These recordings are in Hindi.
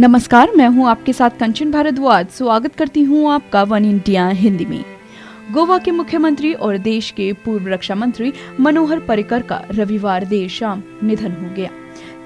नमस्कार, मैं हूं आपके साथ कंचन भारद्वाज। स्वागत करती हूं आपका वन इंडिया हिंदी में। गोवा के मुख्यमंत्री और देश के पूर्व रक्षा मंत्री मनोहर पर्रिकर का रविवार देर शाम निधन हो गया।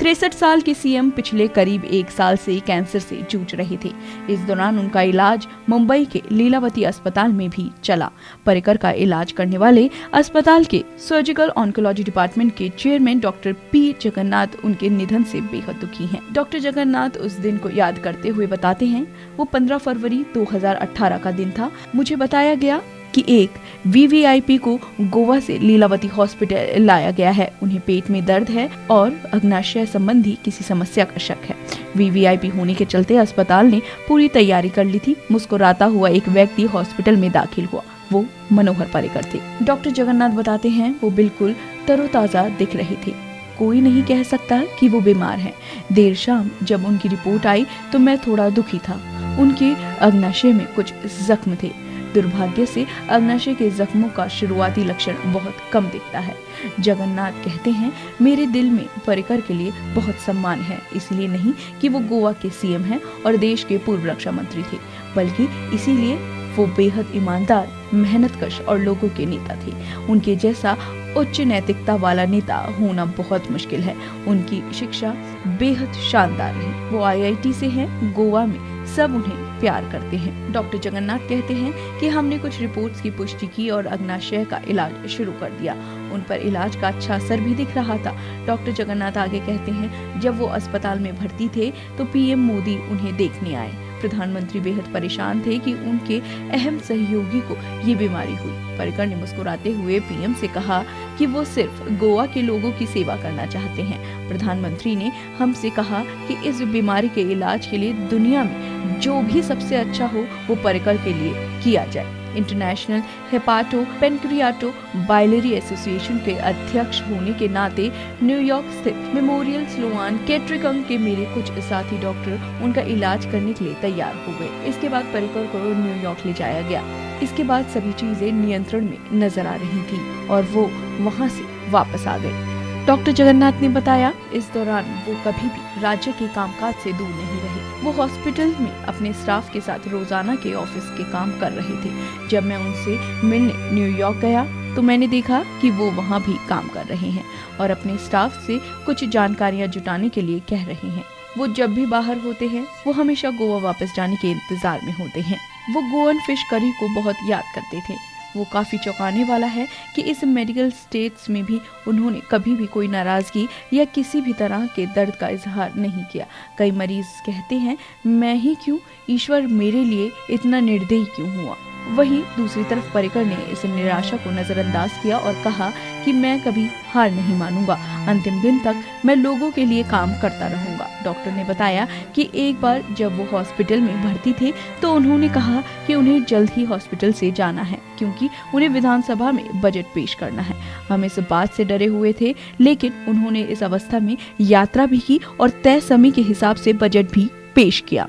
63 साल के सीएम पिछले करीब 1 साल से कैंसर से जूझ रहे थे। इस दौरान उनका इलाज मुंबई के लीलावती अस्पताल में भी चला। पर्रिकर का इलाज करने वाले अस्पताल के सर्जिकल ऑन्कोलॉजी डिपार्टमेंट के चेयरमैन डॉक्टर पी जगन्नाथ उनके निधन से बेहद दुखी हैं। डॉक्टर जगन्नाथ उस दिन को याद करते हुए बताते हैं, वो 15 फरवरी 2018 का दिन था। मुझे बताया गया कि एक वीवीआईपी को गोवा से लीलावती हॉस्पिटल लाया गया है। उन्हें पेट में दर्द है और अग्नाशय संबंधी किसी समस्या का शक है। वीवीआईपी होने के चलते अस्पताल ने पूरी तैयारी कर ली थी। मुस्कुराता हुआ एक व्यक्ति हॉस्पिटल में दाखिल हुआ। वो मनोहर पर्रिकर थे। डॉक्टर जगन्नाथ बताते हैं, वो बिल्कुल तरोताजा दिख रहे थे। कोई नहीं कह सकता कि वो बीमार हैं। देर शाम जब उनकी रिपोर्ट आई तो मैं थोड़ा दुखी था। उनके अग्नाशय में कुछ जख्म थे। दुर्भाग्य से अग्नाशय के जख्मों का शुरुआती लक्षण बहुत कम दिखता है। जगन्नाथ कहते हैं, मेरे दिल में पर्रिकर के लिए बहुत सम्मान है, इसलिए नहीं कि वो गोवा के सीएम हैं और देश के पूर्व रक्षा मंत्री थे, बल्कि इसीलिए वो बेहद ईमानदार, मेहनतकश और लोगों के नेता थे। उनके जैसा उच्च नैतिकता वाला नेता होना बहुत मुश्किल है। उनकी शिक्षा बेहद शानदार रही। वो आईआईटी से हैं। गोवा में सब उन्हें प्यार करते हैं। डॉक्टर जगन्नाथ कहते हैं कि हमने कुछ रिपोर्ट्स की पुष्टि की और अग्नाशय का इलाज शुरू कर दिया। उन पर इलाज का अच्छा असर भी दिख रहा था। डॉक्टर जगन्नाथ आगे कहते हैं, जब वो अस्पताल में भर्ती थे तो पीएम मोदी उन्हें देखने आए। प्रधानमंत्री बेहद परेशान थे कि उनके अहम सहयोगी को ये बीमारी हुई। पर्रिकर ने मुस्कुराते हुए पीएम से कहा कि वो सिर्फ गोवा के लोगों की सेवा करना चाहते हैं। प्रधानमंत्री ने हमसे कहा कि इस बीमारी के इलाज के लिए दुनिया में जो भी सबसे अच्छा हो वो पर्रिकर के लिए किया जाए। इंटरनेशनल हेपाटो पेनक्रियाटो बाइलरी एसोसिएशन के अध्यक्ष होने के नाते न्यूयॉर्क स्थित मेमोरियल स्लोआन केट्रिकम के मेरे कुछ साथी डॉक्टर उनका इलाज करने के लिए तैयार हो गए। इसके बाद पर्रिकर को न्यूयॉर्क ले जाया गया। इसके बाद सभी चीजें नियंत्रण में नजर आ रही थी और वो वहां से वापस आ गए। डॉक्टर जगन्नाथ ने बताया, इस दौरान वो कभी भी राज्य के कामकाज से दूर नहीं रहे। वो हॉस्पिटल में अपने स्टाफ के साथ रोजाना के ऑफिस के काम कर रहे थे। जब मैं उनसे मिलने न्यूयॉर्क गया तो मैंने देखा कि वो वहाँ भी काम कर रहे हैं और अपने स्टाफ से कुछ जानकारियाँ जुटाने के लिए कह रहे हैं। वो जब भी बाहर होते हैं वो हमेशा गोवा वापस जाने के इंतजार में होते हैं। वो गोवन फिश करी को बहुत याद करते थे। वो काफी चौंकाने वाला है कि इस मेडिकल स्टेट्स में भी उन्होंने कभी भी कोई नाराजगी या किसी भी तरह के दर्द का इजहार नहीं किया। कई मरीज कहते हैं, मैं ही क्यों, ईश्वर मेरे लिए इतना निर्दयी क्यों हुआ। वहीं दूसरी तरफ पर्रिकर ने इस निराशा को नजरअंदाज किया और कहा कि मैं कभी हार नहीं मानूंगा। अंतिम दिन तक मैं लोगों के लिए काम करता रहूंगा। डॉक्टर ने बताया कि एक बार जब वो हॉस्पिटल में भर्ती थे तो उन्होंने कहा कि उन्हें जल्द ही हॉस्पिटल से जाना है क्योंकि उन्हें विधानसभा में बजट पेश करना है। हम इस बात से डरे हुए थे, लेकिन उन्होंने इस अवस्था में यात्रा भी की और तय समय के हिसाब से बजट भी पेश किया।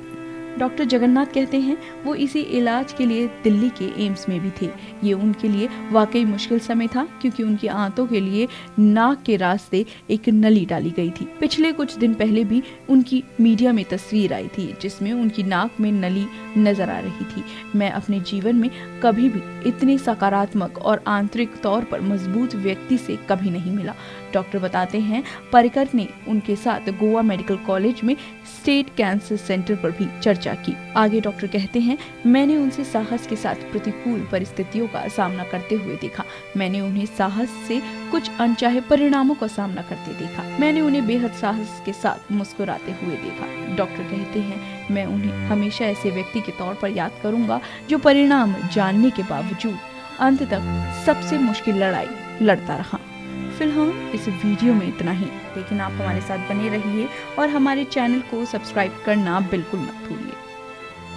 डॉक्टर जगन्नाथ कहते हैं, वो इसी इलाज के लिए दिल्ली के एम्स में भी थे। ये उनके लिए वाकई मुश्किल समय था क्योंकि उनकी आंतों के लिए नाक के रास्ते एक नली डाली गई थी। पिछले कुछ दिन पहले भी उनकी मीडिया में तस्वीर आई थी जिसमें उनकी नाक में नली नजर आ रही थी। मैं अपने जीवन में कभी भी इतने सकारात्मक और आंतरिक तौर पर मजबूत व्यक्ति से कभी नहीं मिला। डॉक्टर बताते हैं, पर्रिकर ने उनके साथ गोवा मेडिकल कॉलेज में स्टेट कैंसर सेंटर पर भी चर्चा की। आगे डॉक्टर कहते हैं, मैंने उनसे साहस के साथ प्रतिकूल परिस्थितियों का सामना करते हुए देखा। मैंने उन्हें साहस से कुछ अनचाहे परिणामों का सामना करते देखा। मैंने उन्हें बेहद साहस के साथ मुस्कुराते हुए देखा। डॉक्टर कहते हैं, मैं उन्हें हमेशा ऐसे व्यक्ति के तौर पर याद करूंगा जो परिणाम जानने के बावजूद अंत तक सबसे मुश्किल लड़ाई लड़ता रहा। फिलहाल इस वीडियो में इतना ही, लेकिन आप हमारे साथ बने रहिए और हमारे चैनल को सब्सक्राइब करना बिल्कुल मत भूलिए।